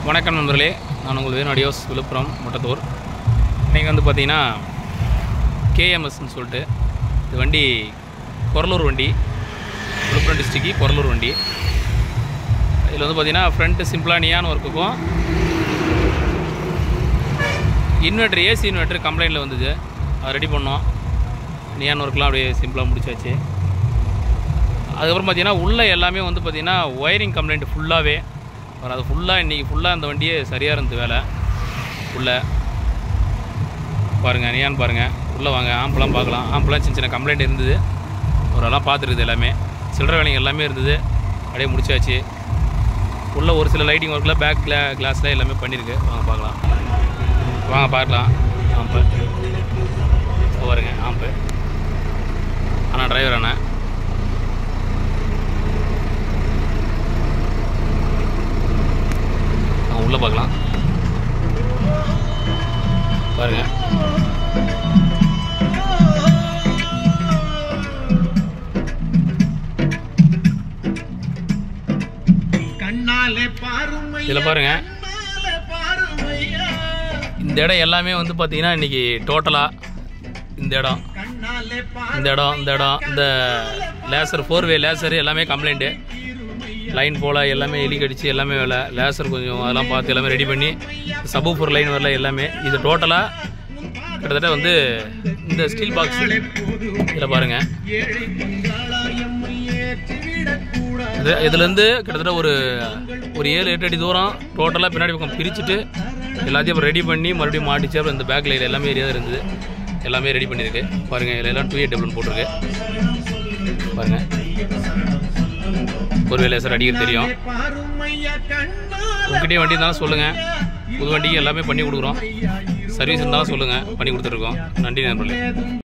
வணக்கம் நண்பர்களே, நான் உங்கள் வேணு ஆடியோஸ் விழுப்புரம் முட்டத்தூர். இன்றைக்கி வந்து பார்த்திங்கன்னா கேஎம்எஸ்ன்னு சொல்லிட்டு இது வண்டி கொரலூர் வண்டி, விழுப்புரம் டிஸ்ட்ரிக்ட் கொரலூர் வண்டி. இதில் வந்து பார்த்திங்கன்னா ஃப்ரண்ட்டு சிம்பிளாக நியான் ஒர்க்குக்கும் இன்வெர்ட்ரு ஏசி இன்வெர்ட்ரு கம்ப்ளைண்ட்டில் வந்தது, அதை ரெடி பண்ணோம். நியான் ஒர்க்லாம் அப்படியே சிம்பிளாக முடிச்சாச்சு. அதுக்கப்புறம் பார்த்திங்கன்னா உள்ளே எல்லாமே வந்து பார்த்திங்கன்னா ஒயரிங் கம்ப்ளைண்ட் ஃபுல்லாகவே அது ஃபுல்லாக இன்றைக்கி ஃபுல்லாக அந்த வண்டியே சரியாக இருந்தது வேலை. உள்ளே பாருங்கள், நியான் பாருங்கள், உள்ளே வாங்க, ஆம்பெல்லாம் பார்க்கலாம். ஆம்பெல்லாம் சின்ன சின்ன கம்ப்ளைண்ட் இருந்தது, ஓரளவு பார்த்துருக்குது. எல்லாமே சில்லற வேலைங்க எல்லாமே இருந்தது, அப்படியே முடிச்சாச்சு. உள்ளே ஒரு சில லைட்டிங் ஒர்க்கில் பேக் கிளாஸில் எல்லாமே பண்ணியிருக்கு. வாங்க பார்க்கலாம், வாங்க பார்க்கலாம். ஆம்பு பாருங்க, ஆம்பு ஆனால் டிரைவர் அண்ணா உள்ளே பார்க்கலாம் பாருங்க. இதில் பாருங்க, இந்த இடம் எல்லாமே வந்து பார்த்தீங்கன்னா இன்றைக்கி டோட்டலாக இந்த லேசர் 4-வே லேசர் எல்லாமே கம்ப்ளைண்ட்டு. லைன் போல் எல்லாமே எலி கடிச்சு எல்லாமே வேலை. லேசர் கொஞ்சம் அதெல்லாம் பார்த்து எல்லாமே ரெடி பண்ணி சபூஃபர் லைன் வரல எல்லாமே. இது டோட்டலாக கிட்டத்தட்ட வந்து இந்த ஸ்டீல் பாக்ஸ் இதில் பாருங்கள், இதுலேருந்து கிட்டத்தட்ட ஒரு 7-8 அடி தூரம் டோட்டலாக பின்னாடி பக்கம் பிரிச்சுட்டு எல்லாத்தையும் அப்புறம் ரெடி பண்ணி மறுபடியும் மாட்டிச்சு. அப்புறம் இந்த பேக் லைன் எல்லாமே ஏரியா இருந்தது, எல்லாமே ரெடி பண்ணியிருக்கு. பாருங்கள், இதில் எல்லாம் 280 போட்டிருக்கு பாருங்கள். ஒரு லேசர் அடிக்கிறது தெரியும். உங்ககிட்டே வண்டி இருந்தாலும் சொல்லுங்கள், புது வண்டிக்கு எல்லாமே பண்ணி கொடுக்குறோம். சர்வீஸ் இருந்தாலும் சொல்லுங்கள், பண்ணி கொடுத்துருக்கோம். நன்றி நண்பர்களே.